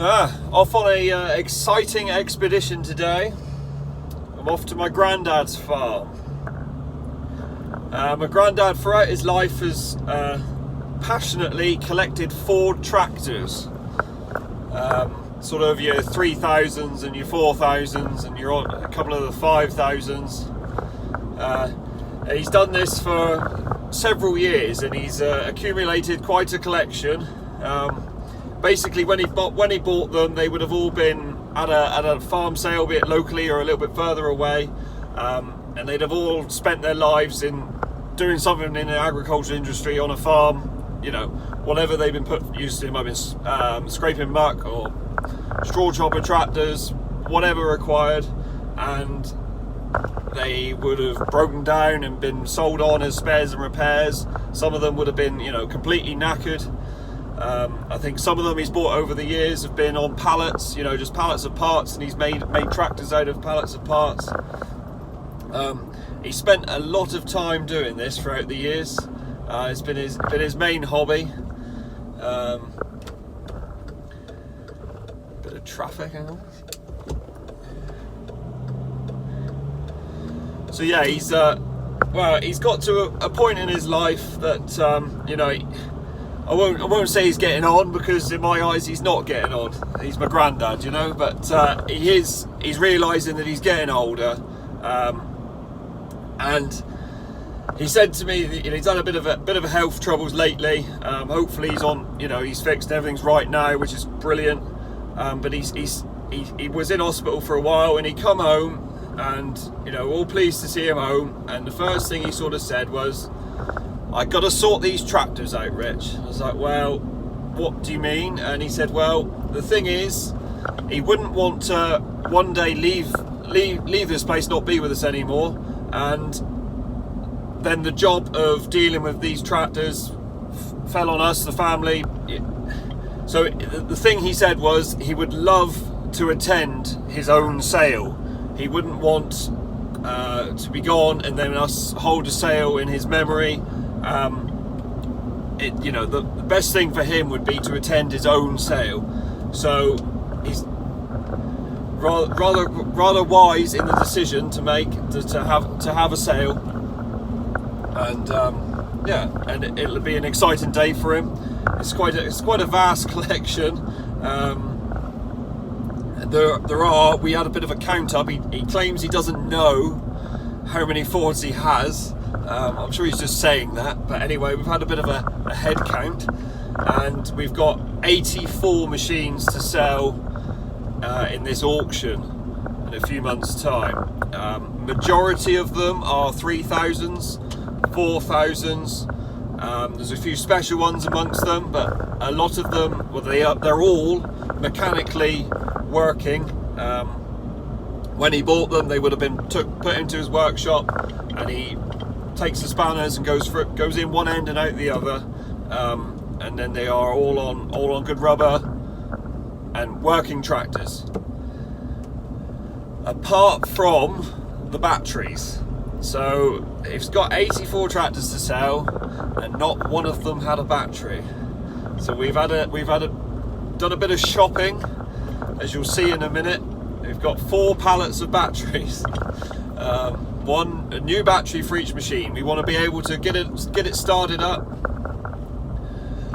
Off on a exciting expedition today. I'm off to my granddad's farm. My granddad throughout his life has passionately collected Ford tractors. Sort of your 3000s and your 4000s and a couple of the 5000s. He's done this for several years and he's accumulated quite a collection. Basically, when he bought them, they would have all been at a farm sale, be it locally or a little bit further away, and they'd have all spent their lives in doing something in the agriculture industry on a farm. You know, whatever they've been put used to, might have been scraping muck or straw chopper tractors, whatever required, and they would have broken down and been sold on as spares and repairs. Some of them would have been, completely knackered. I think some of them he's bought over the years have been on pallets, just pallets of parts, and he's made tractors out of pallets of parts. He spent a lot of time doing this throughout the years. It's been his main hobby. Bit of traffic, hang on. So yeah, he's got to a point in his life that I won't say he's getting on, because in my eyes he's not getting on. He's my granddad, but he's realising that he's getting older, and he said to me that, he's had a bit of health troubles lately. Hopefully he's on, he's fixed and everything's right now, which is brilliant. But he was in hospital for a while, and he come home, and all pleased to see him home. And the first thing he sort of said was, "I got to sort these tractors out, Rich." I was like, "Well, what do you mean?" And he said, "Well, the thing is, he wouldn't want to one day leave this place, not be with us anymore, and then the job of dealing with these tractors fell on us, the family." So the thing he said was, he would love to attend his own sale. He wouldn't want to be gone and then us hold a sale in his memory. The best thing for him would be to attend his own sale. So he's rather wise in the decision to make to have a sale, and and it'll be an exciting day for him. It's quite a vast collection. We had a bit of a count up. He claims he doesn't know how many Fords he has. I'm sure he's just saying that, but anyway, we've had a bit of a head count, and we've got 84 machines to sell in this auction in a few months' time. Majority of them are 3000s, 4000s. There's a few special ones amongst them, but a lot of them, they're all mechanically working. When he bought them, they would have been put into his workshop, and he takes the spanners and goes in one end and out the other, and then they are all on good rubber and working tractors. Apart from the batteries. So he's got 84 tractors to sell, and not one of them had a battery. So we've done a bit of shopping, as you'll see in a minute. We've got 4 pallets of batteries, a new battery for each machine. We want to be able to get it started up,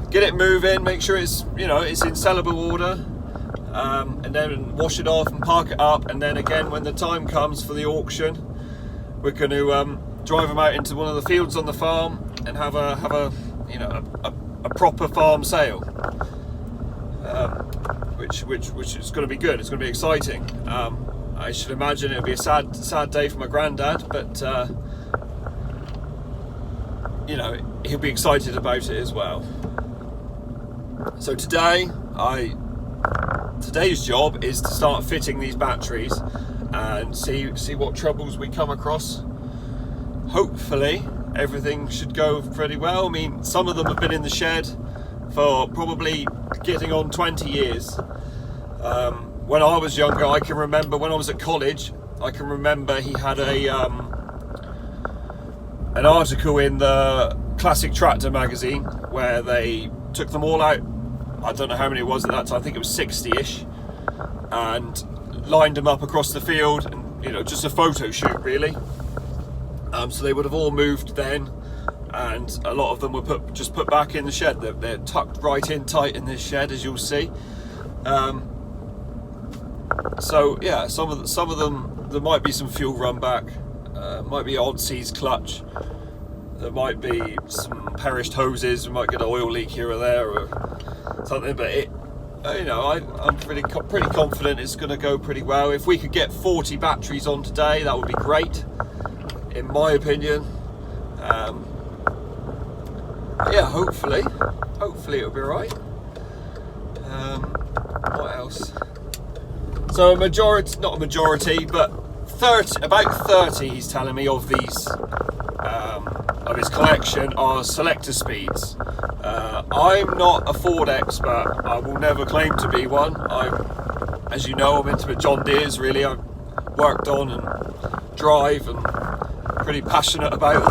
get it moving, make sure it's it's in sellable order, and then wash it off and park it up. And then again, when the time comes for the auction, we're going to drive them out into one of the fields on the farm and have a proper farm sale, which is going to be good. It's going to be exciting. I should imagine it'll be a sad day for my granddad, but he'll be excited about it as well. So today's job is to start fitting these batteries and see what troubles we come across. Hopefully everything should go pretty well. I mean, some of them have been in the shed for probably getting on 20 years. When I was younger, I can remember when I was at college, he had an article in the Classic Tractor magazine where they took them all out. I don't know how many it was at that time, I think it was 60-ish, and lined them up across the field, and you know, just a photo shoot really. So they would have all moved then, and a lot of them were just put back in the shed. They're tucked right in tight in this shed, as you'll see. So yeah, some of them, there might be some fuel run back, might be odd seas clutch, there might be some perished hoses, we might get an oil leak here or there or something, but it, you know, I'm pretty confident it's going to go pretty well. If we could get 40 batteries on today, that would be great, in my opinion. Yeah, hopefully it'll be alright. What else? So not a majority, but about 30, he's telling me, of these of his collection are selector speeds. I'm not a Ford expert. I will never claim to be one. As you know, I'm into John Deere's really. I've worked on and drive and pretty passionate about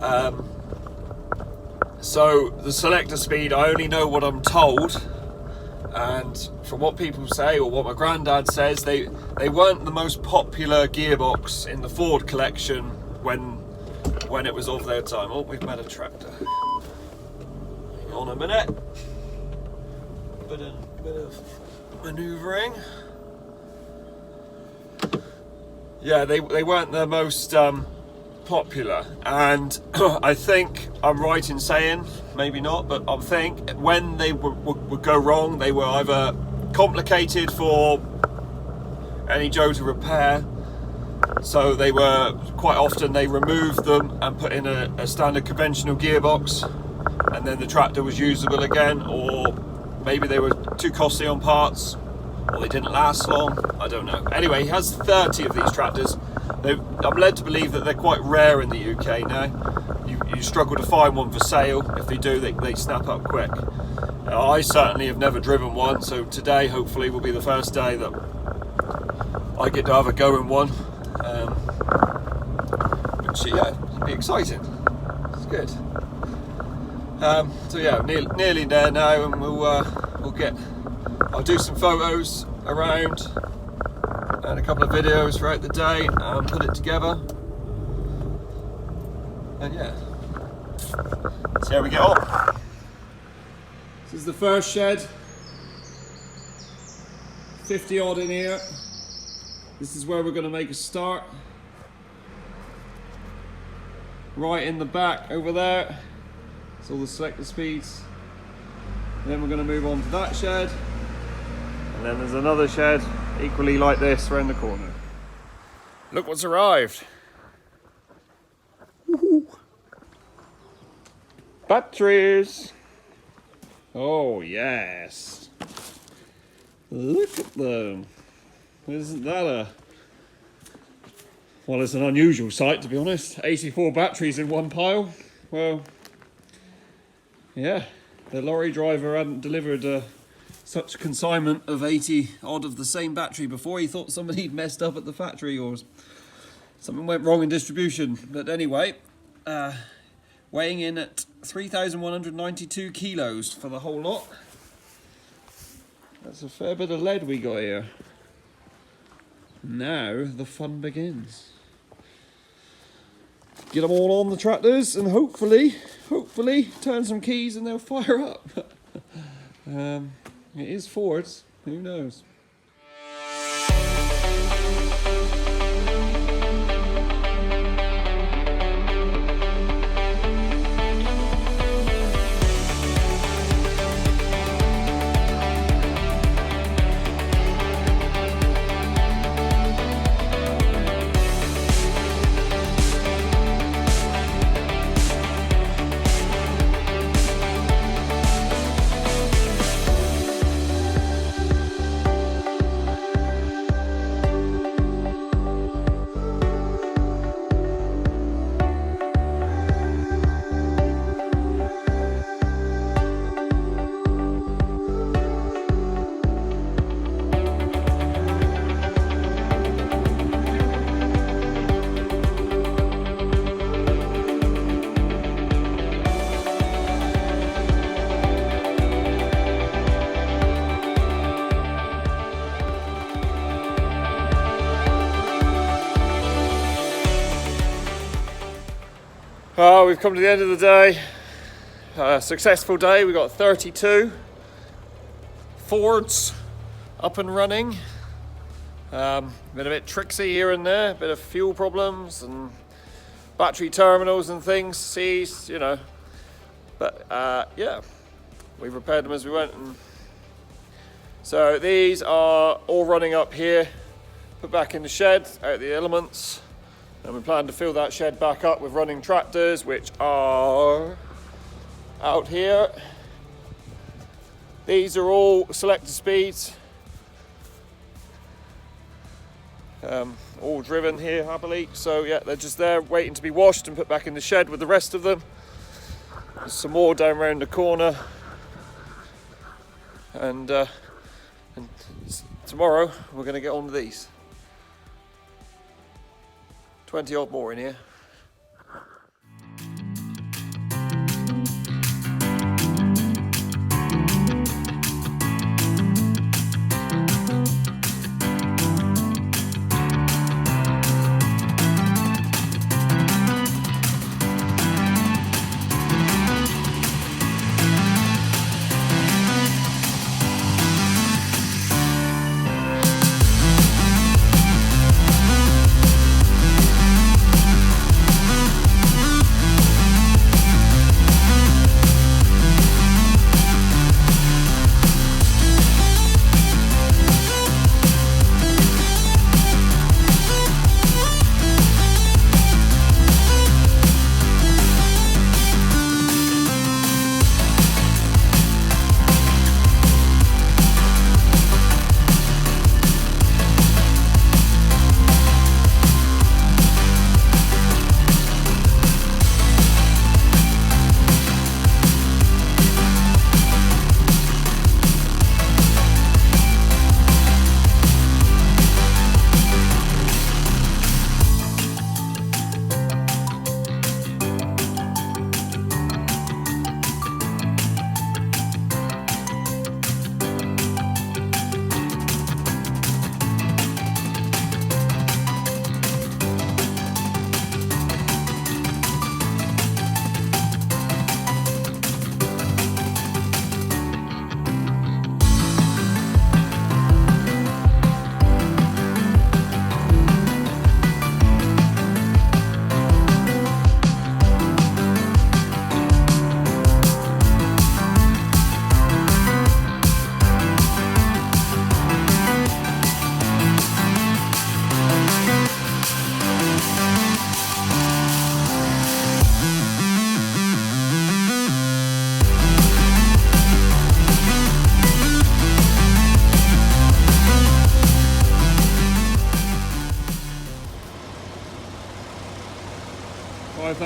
them. So the selector speed, I only know what I'm told, and from what people say, or what my granddad says, they weren't the most popular gearbox in the Ford collection when it was of their time. Oh, we've met a tractor. Hang on a minute. Bit of manoeuvring. Yeah, they weren't the most popular, and I think I'm right in saying, maybe not, but I think when they would go wrong, they were either complicated for any Joe to repair, so they were quite often they removed them and put in a standard conventional gearbox, and then the tractor was usable again, or maybe they were too costly on parts, or they didn't last long. I don't know. Anyway, he has 30 of these tractors. I'm led to believe that they're quite rare in the UK now. You struggle to find one for sale. If they do, they snap up quick. I certainly have never driven one, so today hopefully will be the first day that I get to have a go in one. Which, yeah, it'll be exciting. It's good. So yeah, nearly there now, and I'll do some photos around and a couple of videos throughout the day and put it together, and yeah, see how we get on. This is the first shed, 50 odd in here. This is where we're going to make a start, right in the back over there. It's all the selector speeds. And then we're going to move on to that shed, and then there's another shed equally like this around the corner. Look what's arrived. Woohoo. Batteries. Oh yes. Look at them. Isn't that well, it's an unusual sight, to be honest. 84 batteries in one pile. Well, yeah, the lorry driver hadn't delivered such consignment of 80 odd of the same battery before. He thought somebody messed up at the factory or something went wrong in distribution. But anyway, weighing in at 3,192 kilos for the whole lot. That's a fair bit of lead we got here. Now the fun begins. Get them all on the tractors and hopefully turn some keys and they'll fire up. It is Fords, who knows? We've come to the end of the day. Successful day. We got 32 Fords up and running. Been a bit tricksy here and there, a bit of fuel problems and battery terminals and things seized, you know. But yeah, we've repaired them as we went. And so these are all running up here, put back in the shed, out the elements. And we plan to fill that shed back up with running tractors, which are out here. These are all selector speeds. All driven here happily. So yeah, they're just there waiting to be washed and put back in the shed with the rest of them. There's some more down around the corner. And tomorrow we're going to get on with these. 20 odd more in here.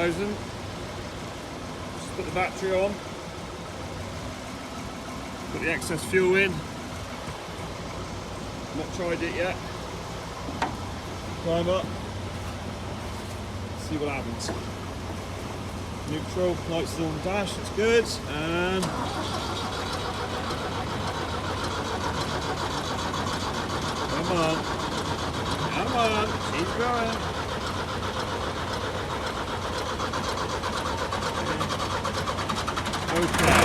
Just put the battery on, put the excess fuel in, not tried it yet, climb up, see what happens. Neutral, lights are on the dash, that's good, and come on, keep going. Okay.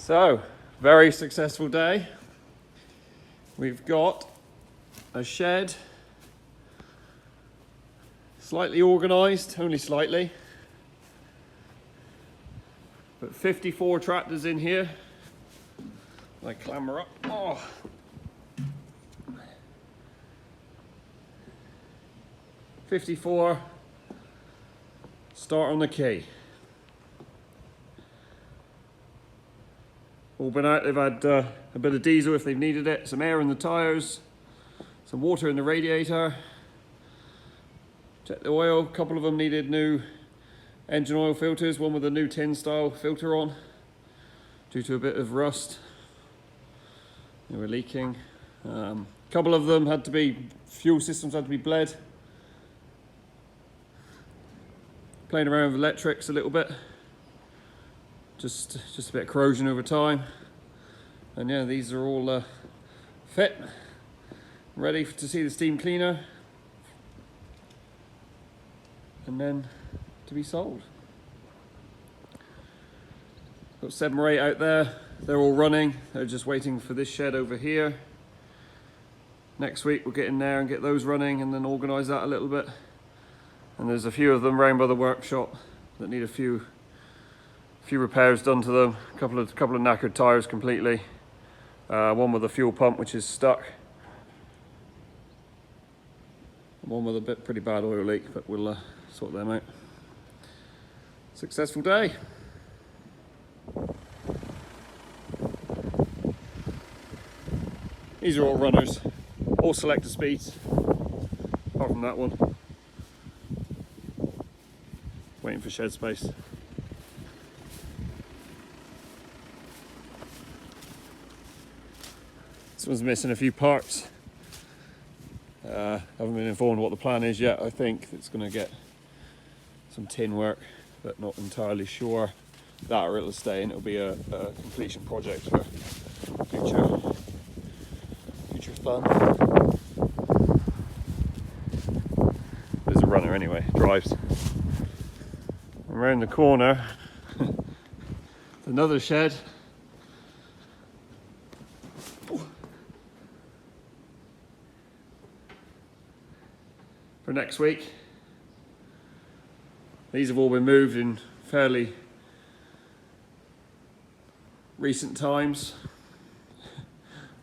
So, very successful day. We've got a shed, slightly organised, only slightly, but 54 tractors in here. I clamber up. Oh. $54, start on the key. All been out, they've had a bit of diesel if they've needed it, some air in the tyres, some water in the radiator. Check the oil, a couple of them needed new engine oil filters, one with a new tin style filter on, due to a bit of rust. They were leaking. A couple of them had to be, fuel systems had to be bled. Playing around with electrics a little bit, just a bit of corrosion over time, and yeah, these are all fit, ready to see the steam cleaner, and then to be sold. Got 7 or 8 out there. They're all running. They're just waiting for this shed over here. Next week we'll get in there and get those running, and then organise that a little bit. And there's a few of them round by the workshop that need a few repairs done to them. A couple of knackered tyres completely. One with a fuel pump which is stuck. And one with a pretty bad oil leak, but we'll sort them out. Successful day. These are all runners, all selector speeds, apart from that one. Waiting for shed space. This one's missing a few parts. Haven't been informed what the plan is yet. I think it's going to get some tin work, but not entirely sure. That or it'll stay and it'll be a completion project for future fun. There's a runner anyway, drives. Around the corner, another shed. For next week. These have all been moved in fairly recent times.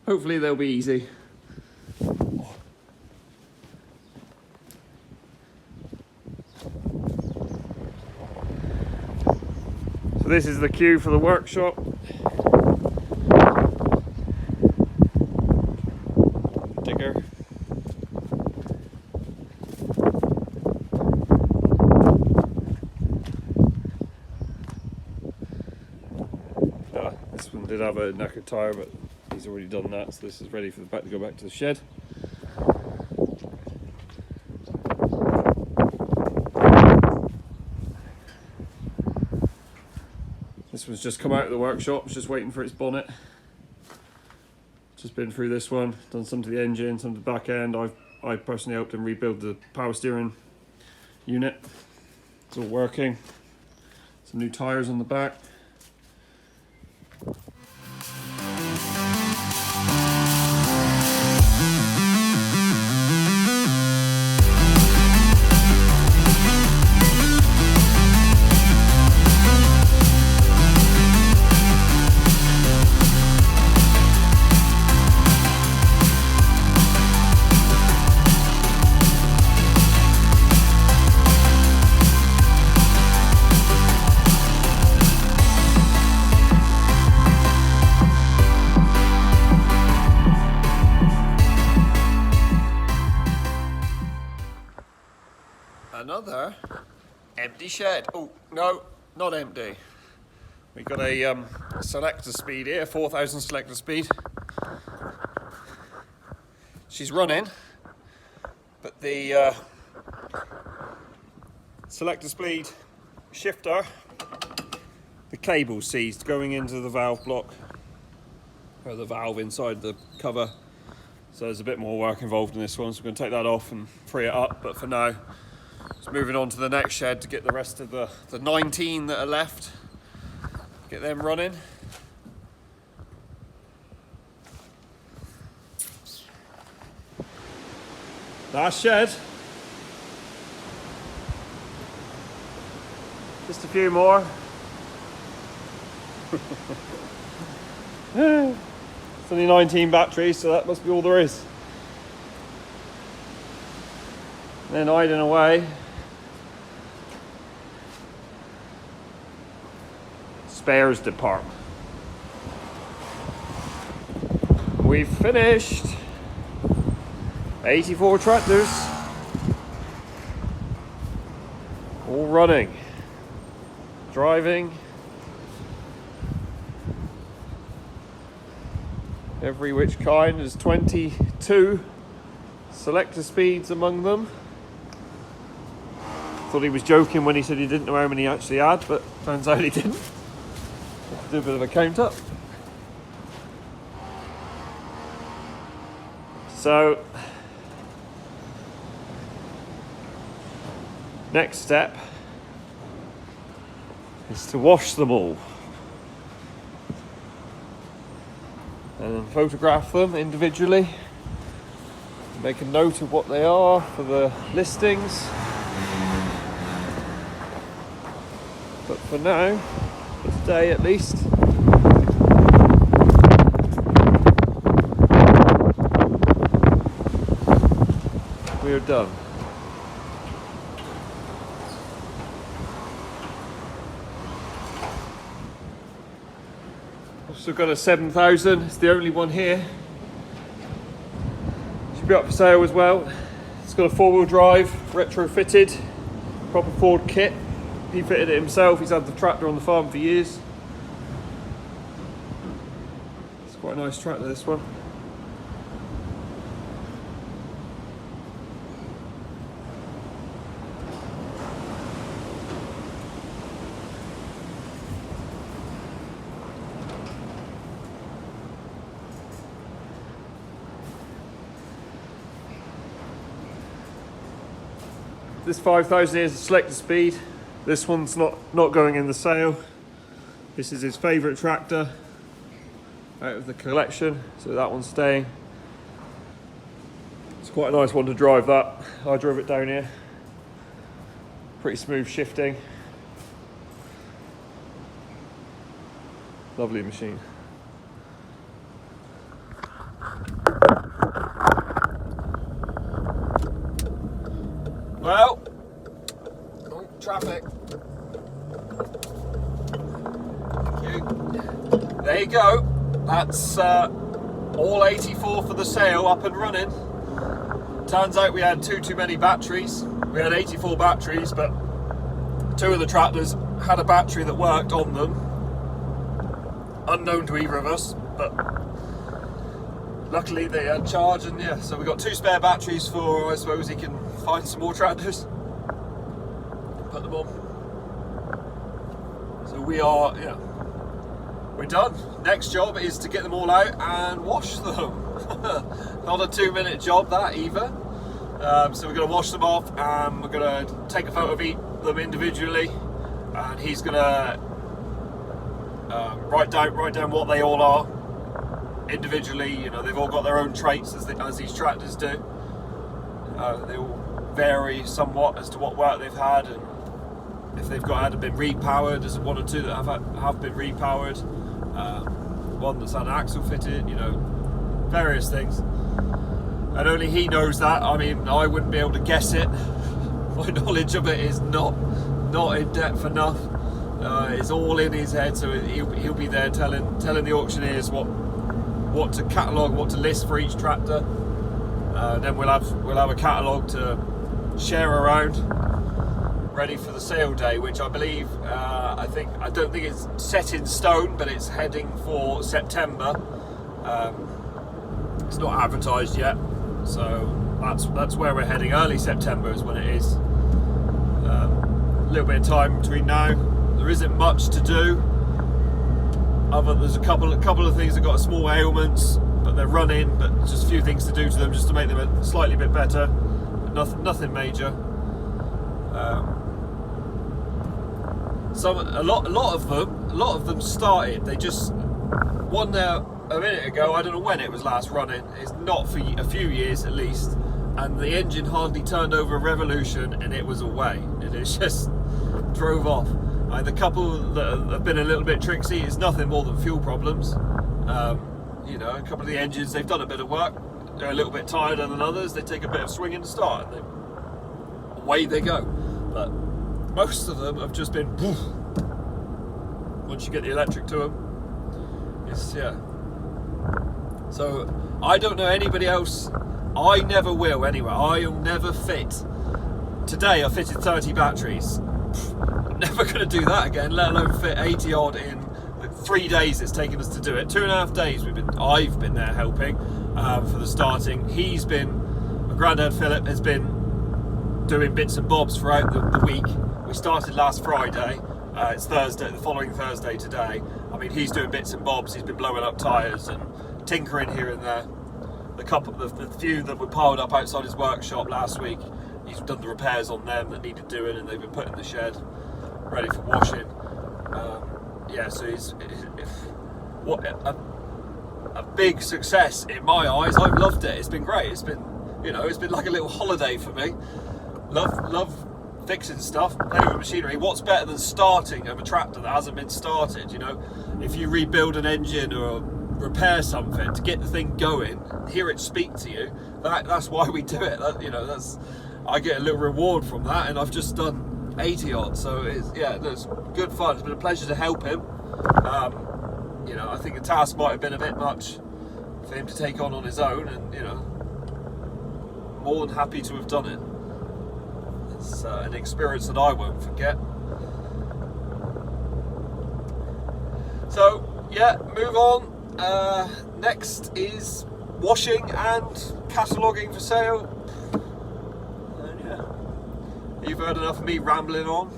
Hopefully they'll be easy. So this is the queue for the workshop. Digger. This one did have a knackered tyre, but he's already done that, so this is ready for the back to go back to the shed. This one's just come out of the workshop, it's just waiting for its bonnet. Just been through this one, done some to the engine, some to the back end. I personally helped him rebuild the power steering unit. It's all working. Some new tyres on the back. Another empty shed. Oh, no, not empty. We've got a selector speed here, 4,000 selector speed. She's running, but the selector speed shifter, the cable seized going into the valve block, or the valve inside the cover. So there's a bit more work involved in this one, so we're going to take that off and free it up, but for now, just moving on to the next shed to get the rest of the 19 that are left, get them running. Last shed. Just a few more. It's only 19 batteries, so that must be all there is. And then hiding away. Spares department. We've finished. 84 tractors. All running. Driving. Every which kind. There's 22 selector speeds among them. Thought he was joking when he said he didn't know how many he actually had, but turns out he didn't. Have to do a bit of a count up. So, next step is to wash them all and then photograph them individually, make a note of what they are for the listings. But for now, for today at least, we are done. Also got a 7000, it's the only one here. Should be up for sale as well. It's got a 4-wheel drive, retrofitted, proper Ford kit. He fitted it himself, he's had the tractor on the farm for years. It's quite a nice tractor, this one. This 5000 is a selector speed. This one's not going in the sale. This is his favourite tractor out of the collection, so that one's staying. It's quite a nice one to drive, that. I drove it down here. Pretty smooth shifting. Lovely machine. Well, traffic. Thank you. There you go. That's all 84 for the sale, up and running. Turns out we had too many batteries. We had 84 batteries, but 2 of the tractors had a battery that worked on them. Unknown to either of us, but luckily they had charge, and yeah, so we got 2 spare batteries for, I suppose he can find some more tractors. Put them on. So we are, yeah, we're done. Next job is to get them all out and wash them. Not a 2-minute job that either. So we're going to wash them off, and we're going to take a photo of them individually, and he's going to write down what they all are individually. You know, they've all got their own traits as these tractors do. They all vary somewhat as to what work they've had, and if they've been repowered. There's 1 or 2 that have been repowered. One that's had an axle fitted. You know, various things. And only he knows that. I mean, I wouldn't be able to guess it. My knowledge of it is not in depth enough. It's all in his head, so he'll be there telling the auctioneers what to catalogue, what to list for each tractor. Then we'll have a catalogue to share around, ready for the sale day, which I believe I don't think it's set in stone, but it's heading for September. It's not advertised yet, so that's where we're heading. Early September is when it is. A little bit of time between now. There isn't much to do. There's a couple of things that got small ailments, but they're running. But just a few things to do to them just to make them a slightly bit better. But nothing major. A lot of them started. They just one there a minute ago. I don't know when it was last running. It's not for a few years at least. and the engine hardly turned over a revolution and it was away. It just drove off. The couple that have been a little bit tricksy is nothing more than fuel problems. You know, a couple of the engines, they've done a bit of work, they're a little bit tireder than others, they take a bit of swing in the start and away they go. But most of them have just been poof. Once you get the electric to them, it's, yeah. So I don't know anybody else. I never will anyway. I'll never fit. Today I fitted 30 batteries. I'm never going to do that again, let alone fit 80 odd in 3 days it's taken us to do it. 2.5 days I've been there helping for the starting. My granddad Philip has been doing bits and bobs throughout the week. We started last Friday. It's Thursday, the following Thursday today. I mean, he's doing bits and bobs. He's been blowing up tyres and tinkering here and there. The few that were piled up outside his workshop last week, he's done the repairs on them that needed doing, and they've been put in the shed, ready for washing. Yeah, so what a big success in my eyes. I've loved it. It's been great. It's been, you know, it's been like a little holiday for me. Love fixing stuff, playing with machinery. What's better than starting of a tractor that hasn't been started? You know, if you rebuild an engine or repair something to get the thing going, hear it speak to you. That's why we do it. You know, I get a little reward from that, and I've just done 80 odd. So it's good fun. It's been a pleasure to help him. You know, I think the task might have been a bit much for him to take on his own, and you know, more than happy to have done it. It's an experience that I won't forget. So yeah, move on. Next is washing and cataloguing for sale. And yeah, you've heard enough of me rambling on.